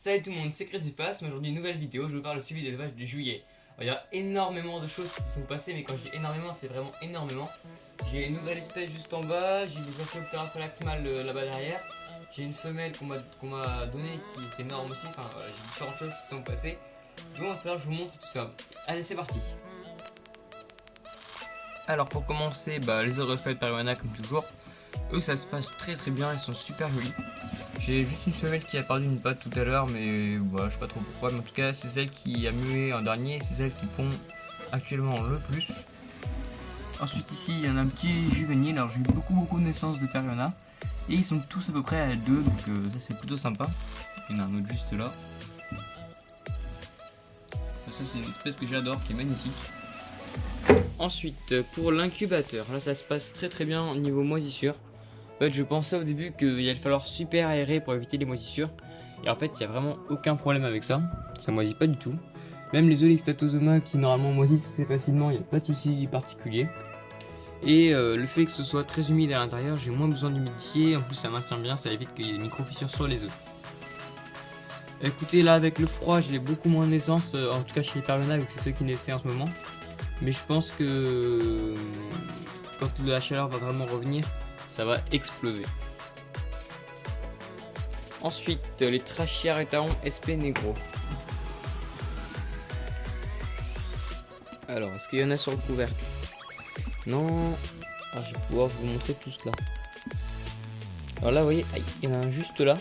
Salut tout le monde, c'est Chris mais aujourd'hui nouvelle vidéo, je vais vous faire le suivi de l'élevage de juillet. Alors, il y a énormément de choses qui se sont passées, mais quand je dis énormément, c'est vraiment énormément. J'ai une nouvelle espèce juste en bas, j'ai des Archaeoptera phalanx mâles là-bas derrière. J'ai une femelle qu'on m'a donnée qui est énorme aussi, enfin voilà, j'ai différentes choses qui se sont passées. Donc il va falloir que je vous montre tout ça. Allez, c'est parti. Alors pour commencer, les Eurofiles Peruana comme toujours. Eux ça se passe très bien, ils sont super jolis. J'ai juste une femelle qui a perdu une patte tout à l'heure, mais voilà, je sais pas trop pourquoi. Mais en tout cas, c'est celle qui a mué en dernier, c'est celle qui pond actuellement le plus. Ensuite ici, il y en a un petit juvénile, alors j'ai eu beaucoup de naissances de Peruana. Et ils sont tous à peu près à 2, donc ça c'est plutôt sympa. Il y en a un autre juste là. Ça c'est une espèce que j'adore, qui est magnifique. Ensuite, pour l'incubateur, là ça se passe très bien au niveau moisissure. En fait, je pensais au début qu'il allait falloir super aérer pour éviter les moisissures. Et en fait, il n'y a vraiment aucun problème avec ça. Ça moisit pas du tout. Même les Oligstatosoma qui normalement moisissent assez facilement, il n'y a pas de souci particulier. Et le fait que ce soit très humide à l'intérieur, j'ai moins besoin d'humidifier. En plus, ça maintient bien, ça évite qu'il y ait des micro-fissures sur les œufs. Écoutez, là avec le froid, j'ai beaucoup moins de naissances. En tout cas, chez les Peruana, vu que c'est ceux qui naissaient en ce moment. Mais je pense que quand la chaleur va vraiment revenir, ça va exploser. Ensuite, les Trachyaretaon SP Negro. Alors, est-ce qu'il y en a sur le couvercle? Non. Alors, je vais pouvoir vous montrer tout cela. Alors là, vous voyez, il y en a un juste là.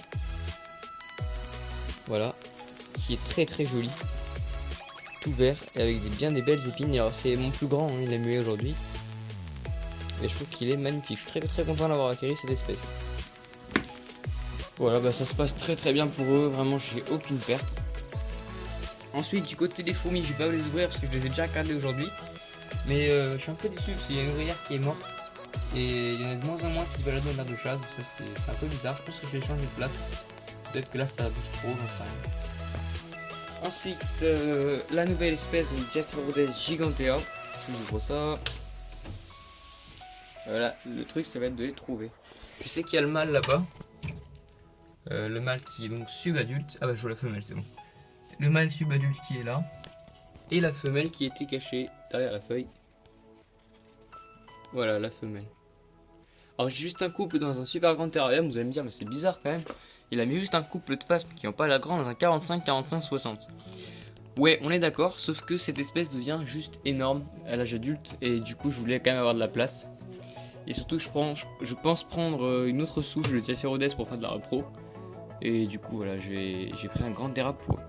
Voilà. Qui est très joli. Tout vert et avec bien des belles épines. Alors, c'est mon plus grand, hein, il a mué aujourd'hui. Et je trouve qu'il est magnifique. Je suis très content d'avoir acquis cette espèce. Voilà, ça se passe très bien pour eux. Vraiment, j'ai aucune perte. Ensuite, du côté des fourmis, je vais pas vous les ouvrir parce que je les ai déjà regardées aujourd'hui. Mais je suis un peu déçu parce qu'il y a une ouvrière qui est morte. Et il y en a de moins en moins qui se baladent dans l'air de chasse. Donc ça, c'est un peu bizarre. Je pense que je vais changer de place. Peut-être que là, ça bouge trop, j'en sais rien. Ensuite, la nouvelle espèce de Diaphorodès gigantea. Je vous ouvre ça. Voilà, le truc ça va être de les trouver. Je sais qu'il y a le mâle là-bas. Le mâle qui est donc subadulte. Ah je vois la femelle, c'est bon. Le mâle subadulte qui est là. Et la femelle qui était cachée derrière la feuille. Voilà la femelle. Alors j'ai juste un couple dans un super grand terrarium. Vous allez me dire mais c'est bizarre quand même. Il a mis juste un couple de phasmes qui n'ont pas la grande dans un 45-45-60. Ouais, on est d'accord, sauf que cette espèce devient juste énorme à l'âge adulte. Et du coup je voulais quand même avoir de la place. Et surtout je pense prendre une autre souche, le Diaphorodès, pour faire de la repro. Et du coup voilà, j'ai pris un grand dérap pour eux.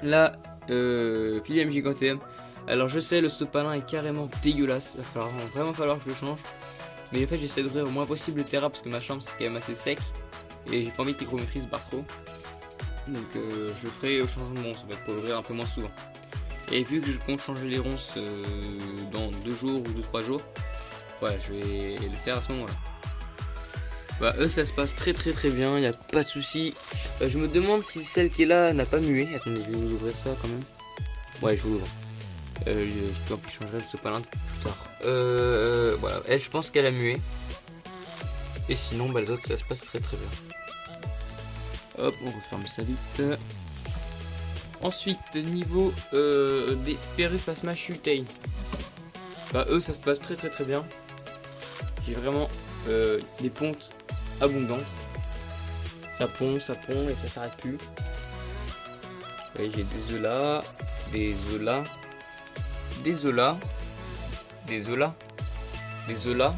Là, Philium giganteum. Alors je sais, le sopalin est carrément dégueulasse. Il va vraiment falloir que je le change. Mais en fait j'essaie d'ouvrir au moins possible le terra parce que ma chambre c'est quand même assez sec. Et j'ai pas envie que l'hygrométrie se barre trop. Donc je le ferai au changement de ronces, en fait, pour l'ouvrir un peu moins souvent. Et vu que je compte changer les ronces dans 2 jours ou 2-3 jours, voilà, je vais le faire à ce moment-là. Eux ça se passe très bien, il n'y a pas de souci. Je me demande si celle qui est là n'a pas mué. Attendez, je vais vous ouvrir ça quand même. Ouais, je vous l'ouvre. Je changerai le sopalin plus tard. Voilà, elle, je pense qu'elle a mué. Et sinon, les autres ça se passe très bien. Hop, on referme ça vite. Ensuite, niveau des Peruphasma Schultei. Eux ça se passe très bien. J'ai vraiment des pontes abondantes. Ça pond et ça s'arrête plus. J'ai des œufs là, des œufs là, des œufs là, des œufs là, des œufs là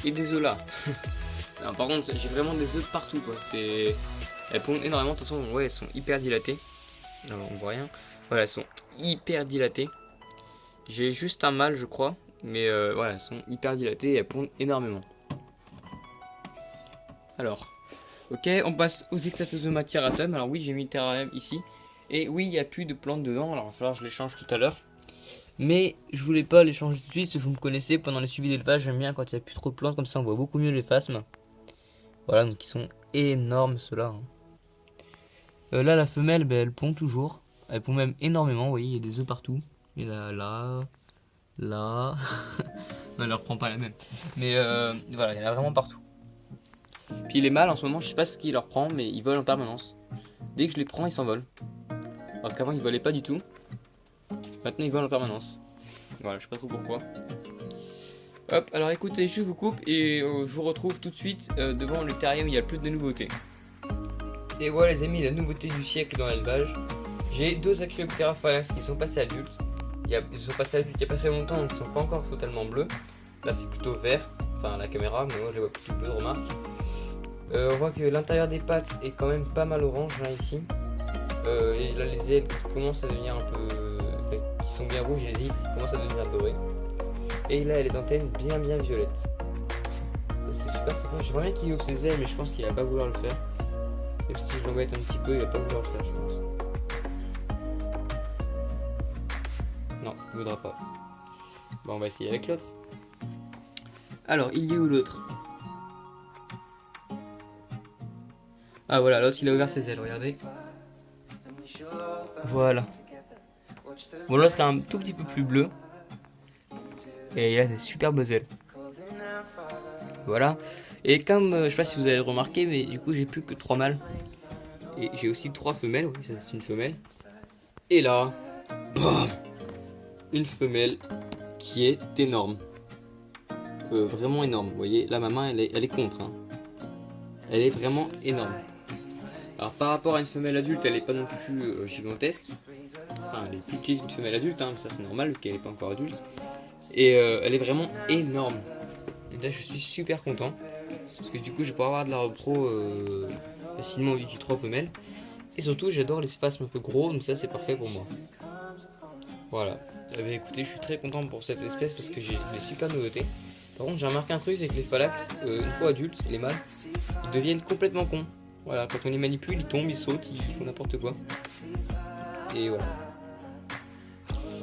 et des œufs là. Non, par contre, j'ai vraiment des œufs partout quoi. Elles pondent énormément. De toute façon, ouais, elles sont hyper dilatées. Alors, on voit rien. Voilà, elles sont hyper dilatées. J'ai juste un mâle, je crois. Mais voilà, elles sont hyper dilatées et elles pondent énormément. Alors, ok, on passe aux Ectatosoma terratum. Alors oui, j'ai mis le terrarium ici. Et oui, il n'y a plus de plantes dedans. Alors il va falloir que je les change tout à l'heure. Mais je voulais pas les changer tout de suite. Si vous me connaissez, pendant les suivis d'élevage, j'aime bien quand il n'y a plus trop de plantes. Comme ça, on voit beaucoup mieux les phasmes. Voilà, donc ils sont énormes ceux-là. Là, la femelle, elle pond toujours. Elle pond même énormément. Vous voyez, il y a des œufs partout. Et là. Non, elle ne reprend pas la même. Mais voilà, il y en a vraiment partout. Puis les mâles en ce moment, je sais pas ce qui leur prend, mais ils volent en permanence. Dès que je les prends, ils s'envolent. Alors qu'avant, ils volaient pas du tout. Maintenant, ils volent en permanence. Voilà, je sais pas trop pourquoi. Hop, alors écoutez, je vous coupe et je vous retrouve tout de suite devant le terrier où il y a le plus de nouveautés. Et voilà les amis, la nouveauté du siècle dans l'élevage. J'ai deux Achyoptera phalanx qui sont passés adultes. Ils sont passés adultes il n'y a pas très longtemps, donc ils ne sont pas encore totalement bleus. Là c'est plutôt vert, enfin la caméra, mais moi je les vois plutôt bleu, remarque. On voit que l'intérieur des pattes est quand même pas mal orange là ici. Et là les ailes qui commencent à devenir un peu... Enfin, qui sont bien rouges et les ailes qui commencent à devenir dorées. Et là il y a les antennes bien violettes. C'est super sympa, j'aimerais bien qu'il ouvre ses ailes mais je pense qu'il va pas vouloir le faire. Même si je l'embête un petit peu, il va pas vouloir le faire je pense. Non, il voudra pas. Bon on va essayer avec l'autre. Alors il y est où l'autre? Ah voilà, l'autre il a ouvert ses ailes, regardez. Voilà. Bon l'autre est un tout petit peu plus bleu. Et il a des superbes ailes. Voilà. Et comme, je sais pas si vous avez remarqué, mais du coup j'ai plus que 3 mâles. Et j'ai aussi 3 femelles, oui ça c'est une femelle. Et là, bam, une femelle qui est énorme. Vraiment énorme, vous voyez, là ma main elle est contre. Hein. Elle est vraiment énorme. Alors par rapport à une femelle adulte, elle est pas non plus gigantesque. Enfin elle est plus petite qu'une femelle adulte, hein, mais ça c'est normal qu'elle n'est pas encore adulte. Et elle est vraiment énorme. Et là je suis super content. Parce que du coup je vais pouvoir avoir de la repro facilement vu qu'il y a 3 femelles. Et surtout j'adore les spasmes un peu gros, donc ça c'est parfait pour moi. Voilà. Eh bien, écoutez, je suis très content pour cette espèce parce que j'ai des super nouveautés. Par contre j'ai remarqué un truc, c'est que les phalanx, une fois adultes, les mâles, ils deviennent complètement cons. Voilà, quand on les manipule, ils tombent, ils sautent, ils font n'importe quoi. Et voilà.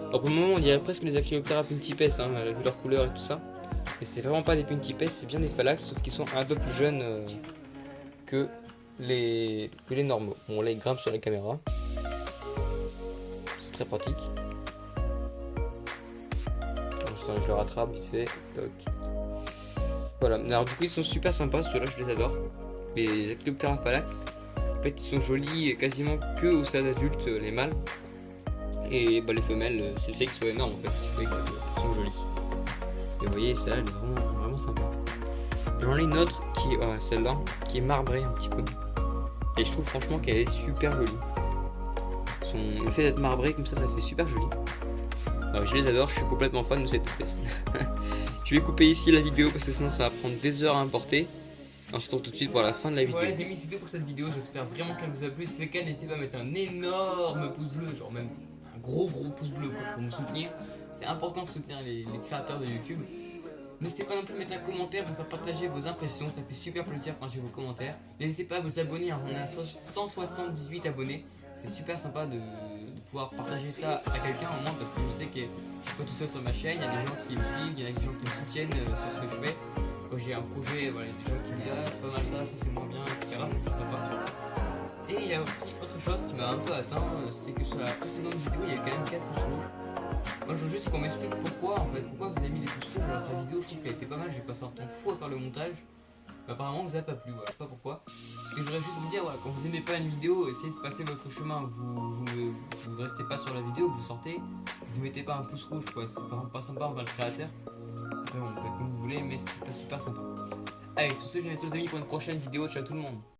Alors pour le moment on dirait presque les Achyoptera punctipes, hein, vu leur couleur et tout ça. Mais c'est vraiment pas des punctipes, c'est bien des phalanx, sauf qu'ils sont un peu plus jeunes que les normaux. Bon là ils grimpent sur les caméras. C'est très pratique. Je le rattrape vite fait. Toc. Voilà, alors du coup ils sont super sympas, ceux-là je les adore. Les Achyoptera phalanx, en fait ils sont jolis quasiment que au stade adulte, les mâles. Et bah, les femelles, c'est le fait qu'ils soient énormes en fait, qui fait qu'ils sont jolis. Et vous voyez, celle-là elle est vraiment sympa. Et j'en ai une autre qui est celle-là, qui est marbrée un petit peu. Et je trouve franchement qu'elle est super jolie. Le fait d'être marbré comme ça fait super joli. Alors, je les adore, je suis complètement fan de cette espèce. Je vais couper ici la vidéo parce que sinon ça va prendre des heures à importer. On se retrouve tout de suite pour la fin de la vidéo. Voilà les amis, c'est tout pour cette vidéo, j'espère vraiment qu'elle vous a plu. Si c'est le cas, n'hésitez pas à mettre un énorme pouce bleu, genre même un gros pouce bleu quoi, pour me soutenir. C'est important de soutenir les créateurs de YouTube. N'hésitez pas non plus à mettre un commentaire pour faire partager vos impressions, ça fait super plaisir quand j'ai vos commentaires. N'hésitez pas à vous abonner, on est à 178 abonnés. C'est super sympa de pouvoir partager ça à quelqu'un au moins parce que je sais que je suis pas tout seul sur ma chaîne, il y a des gens qui me suivent, il y a des gens qui me soutiennent sur ce que je fais. Quand j'ai un projet, voilà, il y a des gens qui me disent ah c'est pas mal ça c'est moins bien, etc. Ça c'est sympa. Et il y a aussi autre chose qui m'a un peu atteint, c'est que sur la précédente vidéo il y a quand même 4 pouces rouges. Moi je veux juste qu'on m'explique pourquoi en fait, pourquoi vous avez mis les pouces rouges alors que la vidéo je trouve qu'elle était pas mal, j'ai passé un temps fou à faire le montage. Mais apparemment vous avez pas plu, voilà, je sais pas pourquoi. Parce que je voudrais juste vous dire, voilà, quand vous aimez pas une vidéo, essayez de passer votre chemin, vous restez pas sur la vidéo, vous sortez, vous mettez pas un pouce rouge quoi, c'est vraiment pas sympa envers le créateur. Après bon, faites comme vous voulez mais c'est pas super sympa. Allez, sur ce je vous laisse les amis pour une prochaine vidéo, ciao tout le monde.